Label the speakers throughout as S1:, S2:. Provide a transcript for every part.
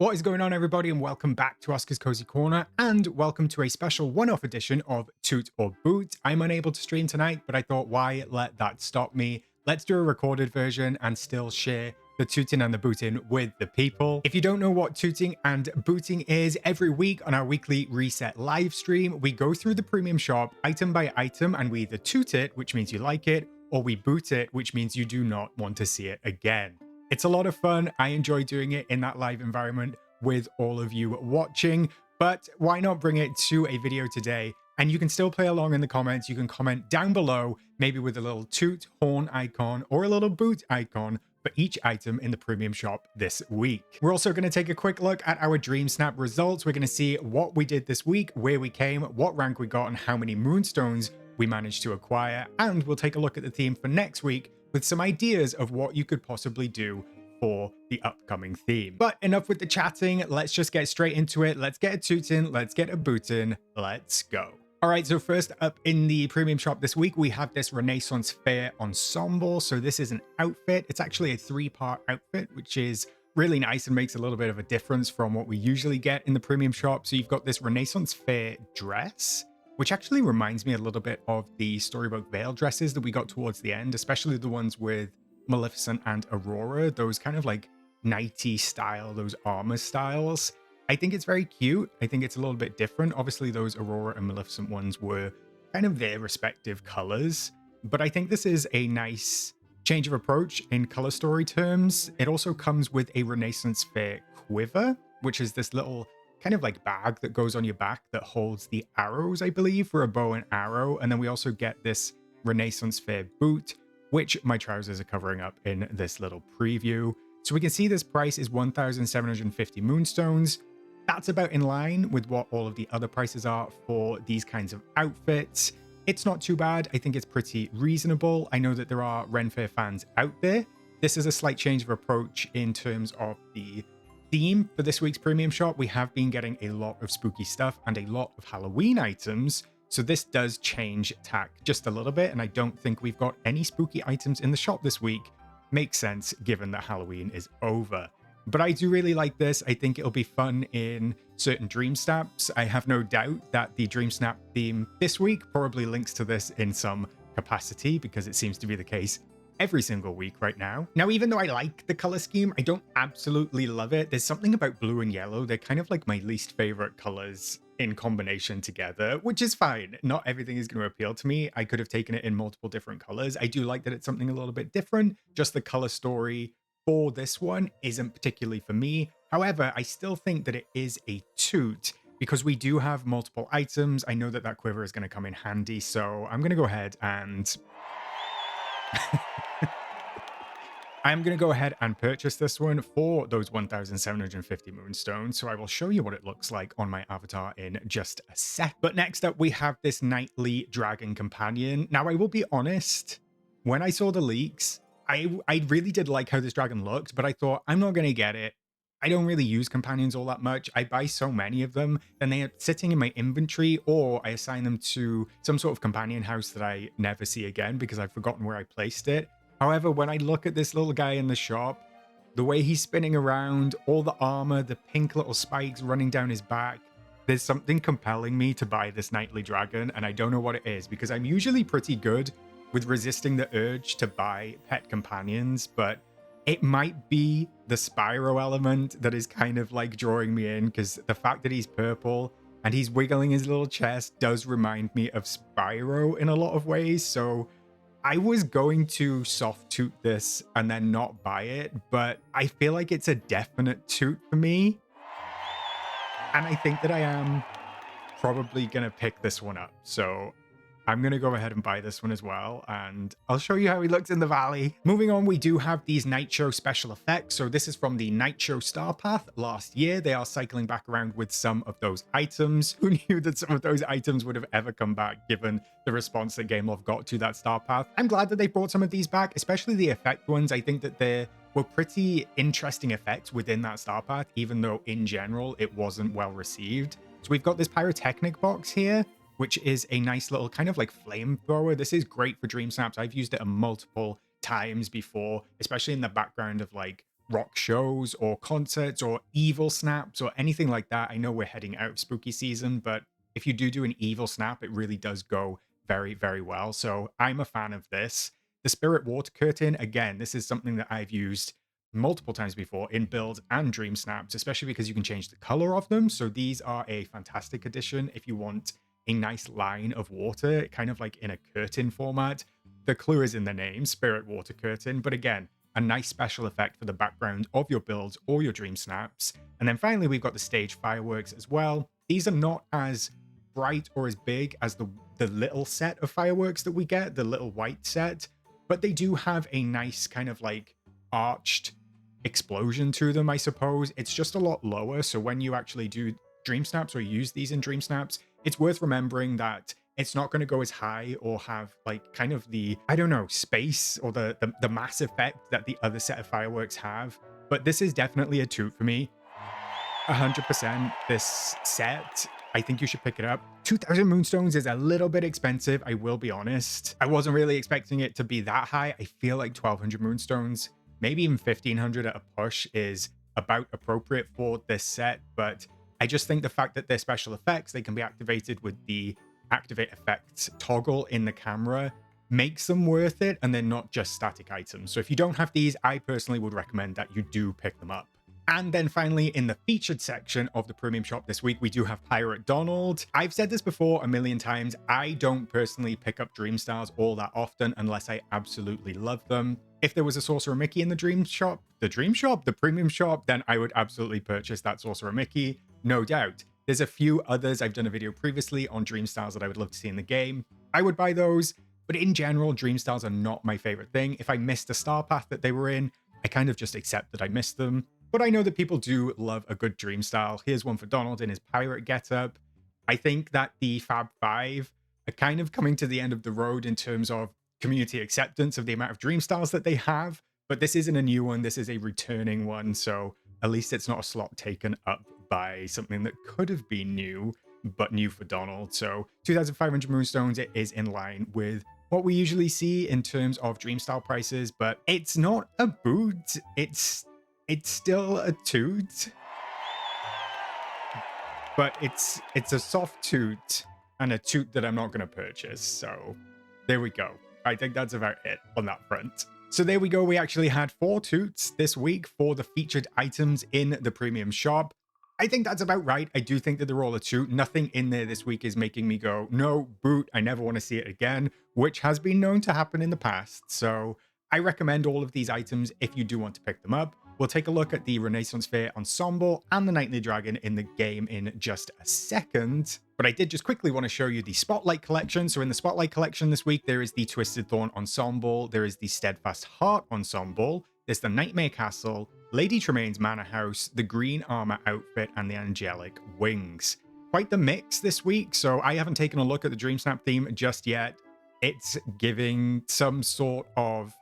S1: What is going on, everybody, and welcome back to Oscar's Cozy Corner, and welcome to a special one-off edition of Toot or Boot. I'm unable to stream tonight, but I thought, why let that stop me? Let's do a recorded version and still share the tooting and the booting with the people. If you don't know what tooting and booting is, every week on our weekly reset live stream, we go through the premium shop item by item, and we either toot it, which means you like it, or we boot it, which means you do not want to see it again. It's a lot of fun. I enjoy doing it in that live environment with all of you watching, but why not bring it to a video today? And you can still play along in the comments. You can comment down below, maybe with a little toot horn icon or a little boot icon for each item in the premium shop this week. We're also going to take a quick look at our DreamSnap results. We're going to see what we did this week, where we came, what rank we got, and how many Moonstones we managed to acquire. And we'll take a look at the theme for next week with some ideas of what you could possibly do for the upcoming theme. But enough with the chatting, let's just get straight into it. Let's get a tooting, let's get a booting, let's go. All right, so first up in the premium shop this week, we have this Renaissance Fair ensemble. So this is an outfit. It's actually a 3-part outfit, which is really nice and makes a little bit of a difference from what we usually get in the premium shop. So you've got this Renaissance Fair dress, which actually reminds me a little bit of the Storybook Veil dresses that we got towards the end, especially the ones with Maleficent and Aurora, those kind of like nighty style, those armor styles. I think it's very cute. I think it's a little bit different. Obviously, those Aurora and Maleficent ones were kind of their respective colors, but I think this is a nice change of approach in color story terms. It also comes with a Renaissance Fair quiver, which is this little kind of like bag that goes on your back that holds the arrows, I believe, for a bow and arrow. And then we also get this Renaissance Fair boot, which my trousers are covering up in this little preview. So we can see this price is 1,750 Moonstones. That's about in line with what all of the other prices are for these kinds of outfits. It's not too bad. I think it's pretty reasonable. I know that there are Ren Fair fans out there. This is a slight change of approach in terms of the theme for this week's premium shop. We have been getting a lot of spooky stuff and a lot of Halloween items, so this does change tack just a little bit, and I don't think we've got any spooky items in the shop this week. Makes sense given that Halloween is over. But I do really like this. I think it'll be fun in certain DreamSnaps. I have no doubt that the DreamSnap theme this week probably links to this in some capacity, because it seems to be the case every single week right now. Now, even though I like the color scheme, I don't absolutely love it. There's something about blue and yellow. They're kind of like my least favorite colors in combination together, which is fine. Not everything is going to appeal to me. I could have taken it in multiple different colors. I do like that it's something a little bit different. Just the color story for this one isn't particularly for me. However, I still think that it is a toot because we do have multiple items. I know that that quiver is going to come in handy, so I'm going to go ahead and I'm going to go ahead and purchase this one for those 1,750 Moonstones, so I will show you what it looks like on my avatar in just a sec. But next up, we have this Knightly Dragon Companion. Now, I will be honest, when I saw the leaks, I really did like how this dragon looked, but I thought, I'm not going to get it. I don't really use companions all that much. I buy so many of them, and they are sitting in my inventory, or I assign them to some sort of companion house that I never see again because I've forgotten where I placed it. However, when I look at this little guy in the shop, the way he's spinning around, all the armor, the pink little spikes running down his back, there's something compelling me to buy this Knightly Dragon, and I don't know what it is, because I'm usually pretty good with resisting the urge to buy pet companions, but it might be the Spyro element that is kind of like drawing me in, because the fact that he's purple and he's wiggling his little chest does remind me of Spyro in a lot of ways. So I was going to soft toot this and then not buy it, but I feel like it's a definite toot for me. And I think that I am probably going to pick this one up. So I'm going to go ahead and buy this one as well, and I'll show you how he looks in the valley. Moving on, we do have these Night Show special effects. So this is from the Night Show Star Path last year. They are cycling back around with some of those items. Who knew that some of those items would have ever come back, given the response that Gameloft got to that Star Path? I'm glad that they brought some of these back, especially the effect ones. I think that there were pretty interesting effects within that Star Path, even though in general it wasn't well received. So we've got this pyrotechnic box here, which is a nice little kind of like flamethrower. This is great for DreamSnaps. I've used it multiple times before, especially in the background of like rock shows or concerts or evil snaps or anything like that. I know we're heading out of spooky season, but if you do an evil snap, it really does go very, very well. So I'm a fan of this. The Spirit Water Curtain, again, this is something that I've used multiple times before in builds and DreamSnaps, especially because you can change the color of them. So these are a fantastic addition if you want a nice line of water, kind of like in a curtain format. The clue is in the name, Spirit Water Curtain, but again, a nice special effect for the background of your builds or your DreamSnaps. And then finally, we've got the stage fireworks as well. These are not as bright or as big as the little set of fireworks that we get, the little white set, but they do have a nice kind of like arched explosion to them, I suppose. It's just a lot lower, so when you actually do DreamSnaps or use these in DreamSnaps, it's worth remembering that it's not going to go as high or have like kind of the, I don't know, space or the mass effect that the other set of fireworks have. But this is definitely a toot for me. 100% this set. I think you should pick it up. 2,000 Moonstones is a little bit expensive, I will be honest. I wasn't really expecting it to be that high. I feel like 1,200 Moonstones, maybe even 1,500 at a push, is about appropriate for this set. But I just think the fact that they're special effects, they can be activated with the activate effects toggle in the camera, makes them worth it, and they're not just static items. So if you don't have these, I personally would recommend that you do pick them up. And then finally, in the featured section of the premium shop this week, we do have Pirate Donald. I've said this before a million times. I don't personally pick up Dream Stars all that often unless I absolutely love them. If there was a Sorcerer Mickey in the premium shop, then I would absolutely purchase that Sorcerer Mickey, no doubt. There's a few others. I've done a video previously on Dream Stars that I would love to see in the game. I would buy those, but in general, Dream Stars are not my favorite thing. If I missed a star path that they were in, I kind of just accept that I missed them. But I know that people do love a good Dream Style. Here's one for Donald in his pirate getup. I think that the Fab Five are kind of coming to the end of the road in terms of community acceptance of the amount of Dream Styles that they have. But this isn't a new one. This is a returning one. So at least it's not a slot taken up by something that could have been new, but new for Donald. So 2,500 Moonstones, it is in line with what we usually see in terms of Dream Style prices, but it's not a boot. It's still a toot, but it's a soft toot and a toot that I'm not going to purchase. So there we go. I think that's about it on that front. So there we go. We actually had 4 toots this week for the featured items in the premium shop. I think that's about right. I do think that they're all a toot. Nothing in there this week is making me go, no, boot, I never want to see it again, which has been known to happen in the past. So I recommend all of these items if you do want to pick them up. We'll take a look at the Renaissance Fair ensemble and the Nightly Dragon in the game in just a second. But I did just quickly want to show you the Spotlight collection. So in the Spotlight collection this week, there is the Twisted Thorn ensemble, there is the Steadfast Heart ensemble, there's the Nightmare Castle, Lady Tremaine's Manor House, the Green Armor outfit, and the Angelic Wings. Quite the mix this week, so I haven't taken a look at the DreamSnap theme just yet. It's giving some sort of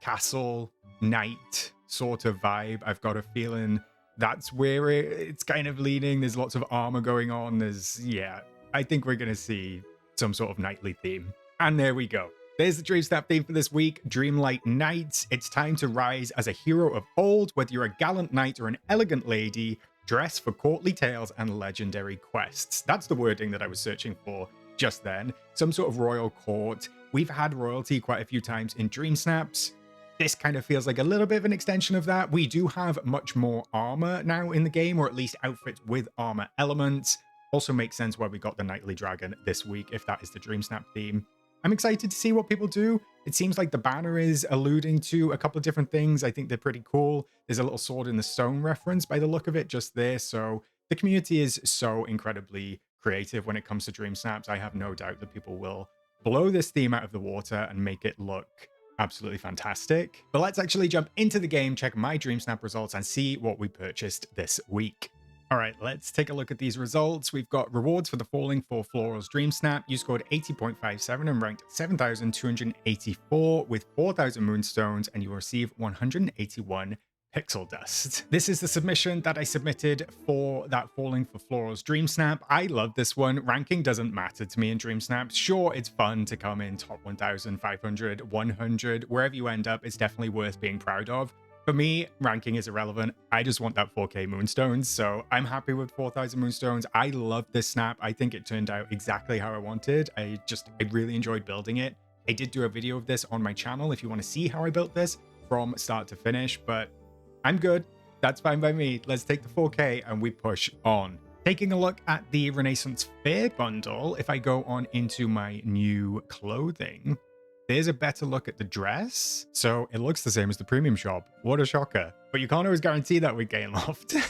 S1: castle knight sort of vibe. I've got a feeling that's where it's kind of leaning. There's lots of armor going on. Yeah, I think we're going to see some sort of knightly theme. And there we go. There's the DreamSnap theme for this week, Dreamlight Knights. It's time to rise as a hero of old, whether you're a gallant knight or an elegant lady, dress for courtly tales and legendary quests. That's the wording that I was searching for just then. Some sort of royal court. We've had royalty quite a few times in DreamSnaps. This kind of feels like a little bit of an extension of that. We do have much more armor now in the game, or at least outfits with armor elements. Also makes sense why we got the Nightly Dragon this week, if that is the DreamSnap theme. I'm excited to see what people do. It seems like the banner is alluding to a couple of different things. I think they're pretty cool. There's a little sword in the stone reference by the look of it just there. So the community is so incredibly creative when it comes to DreamSnaps. I have no doubt that people will blow this theme out of the water and make it look absolutely fantastic. But let's actually jump into the game, check my DreamSnap results, and see what we purchased this week. All right, let's take a look at these results. We've got rewards for the Falling for Floral's DreamSnap. You scored 80.57 and ranked 7,284 with 4,000 Moonstones, and you will receive 181 Pixel Dust. This is the submission that I submitted for that Falling for Floral's DreamSnap. I love this one. Ranking doesn't matter to me in DreamSnaps. Sure, it's fun to come in top 1,500, 100, wherever you end up, it's definitely worth being proud of. For me, ranking is irrelevant. I just want that 4K Moonstones, so I'm happy with 4,000 Moonstones. I love this snap. I think it turned out exactly how I wanted. I really enjoyed building it. I did do a video of this on my channel if you want to see how I built this from start to finish, but I'm good. That's fine by me. Let's take the 4K and we push on. Taking a look at the Renaissance Fair bundle, if I go on into my new clothing, there's a better look at the dress. So it looks the same as the premium shop. What a shocker. But you can't always guarantee that with Gameloft.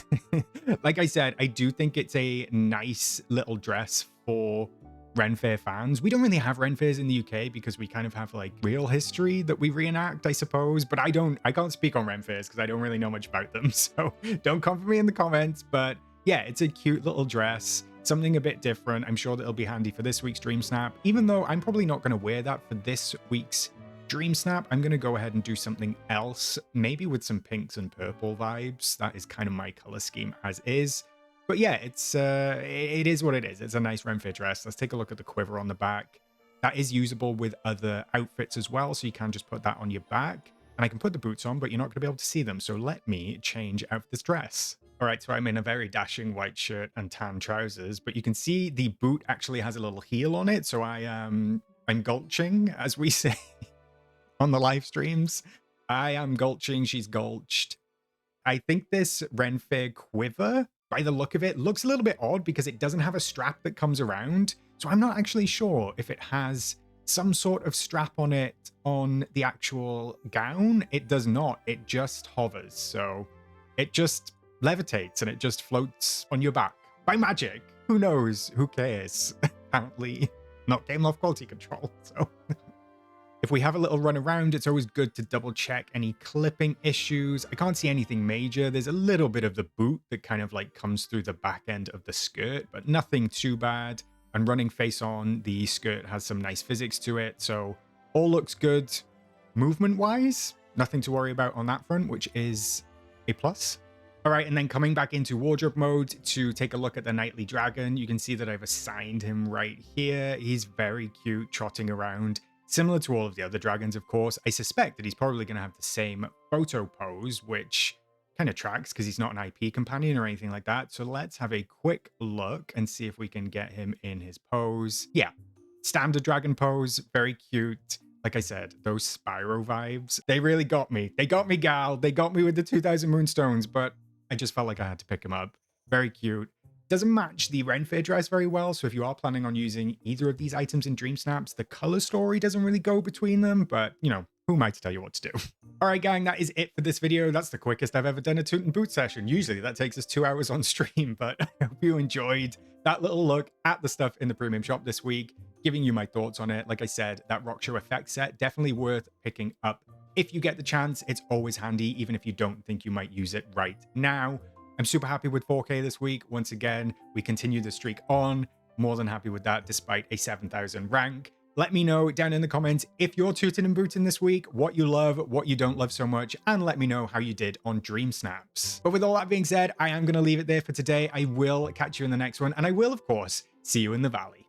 S1: Like I said, I do think it's a nice little dress for Ren Fair fans. We don't really have Ren Fairs in the UK because we kind of have like real history that we reenact, I suppose. But I can't speak on Ren Fairs because I don't really know much about them. So don't come for me in the comments. But yeah, it's a cute little dress. Something a bit different. I'm sure that it'll be handy for this week's Dream Snap, even though I'm probably not going to wear that for this week's Dream Snap. I'm going to go ahead and do something else, maybe with some pinks and purple vibes. That is kind of my color scheme as is. But yeah, it is what it is. It's a nice Ren Fair dress. Let's take a look at the quiver on the back. That is usable with other outfits as well, so you can just put that on your back. And I can put the boots on, but you're not going to be able to see them. So let me change out this dress. All right, so I'm in a very dashing white shirt and tan trousers, but you can see the boot actually has a little heel on it. So I'm gulching, as we say on the live streams. I am gulching, she's gulched. I think this Ren Fair quiver, by the look of it, looks a little bit odd because it doesn't have a strap that comes around. So I'm not actually sure if it has some sort of strap on it on the actual gown. It does not, it just hovers. So it just levitates and it just floats on your back by magic. Who knows? Who cares? Apparently not Gameloft quality control. So if we have a little run around, it's always good to double check any clipping issues. I can't see anything major. There's a little bit of the boot that kind of like comes through the back end of the skirt, but nothing too bad. And running face on, the skirt has some nice physics to it. So all looks good movement wise. Nothing to worry about on that front, which is a plus. All right, and then coming back into wardrobe mode to take a look at the Nightly Dragon, you can see that I've assigned him right here. He's very cute, trotting around, similar to all of the other dragons, of course. I suspect that he's probably going to have the same photo pose, which kind of tracks because he's not an IP companion or anything like that. So let's have a quick look and see if we can get him in his pose. Yeah, standard dragon pose, very cute. Like I said, those Spyro vibes, they really got me. They got me, gal. They got me with the 2000 Moonstones, but I just felt like I had to pick him up. Very cute. Doesn't match the Ren Fair dress very well, so if you are planning on using either of these items in Dream Snaps, the color story doesn't really go between them, but, you know, who am I to tell you what to do? All right, gang, that is it for this video. That's the quickest I've ever done a Toot and Boot session. Usually that takes us 2 hours on stream, but I hope you enjoyed that little look at the stuff in the premium shop this week, giving you my thoughts on it. Like I said, that Rock Show effect set, definitely worth picking up. If you get the chance, it's always handy, even if you don't think you might use it right now. I'm super happy with 4K this week. Once again, we continue the streak on. More than happy with that, despite a 7,000 rank. Let me know down in the comments if you're tooting and booting this week, what you love, what you don't love so much, and let me know how you did on Dream Snaps. But with all that being said, I am going to leave it there for today. I will catch you in the next one, and I will, of course, see you in the valley.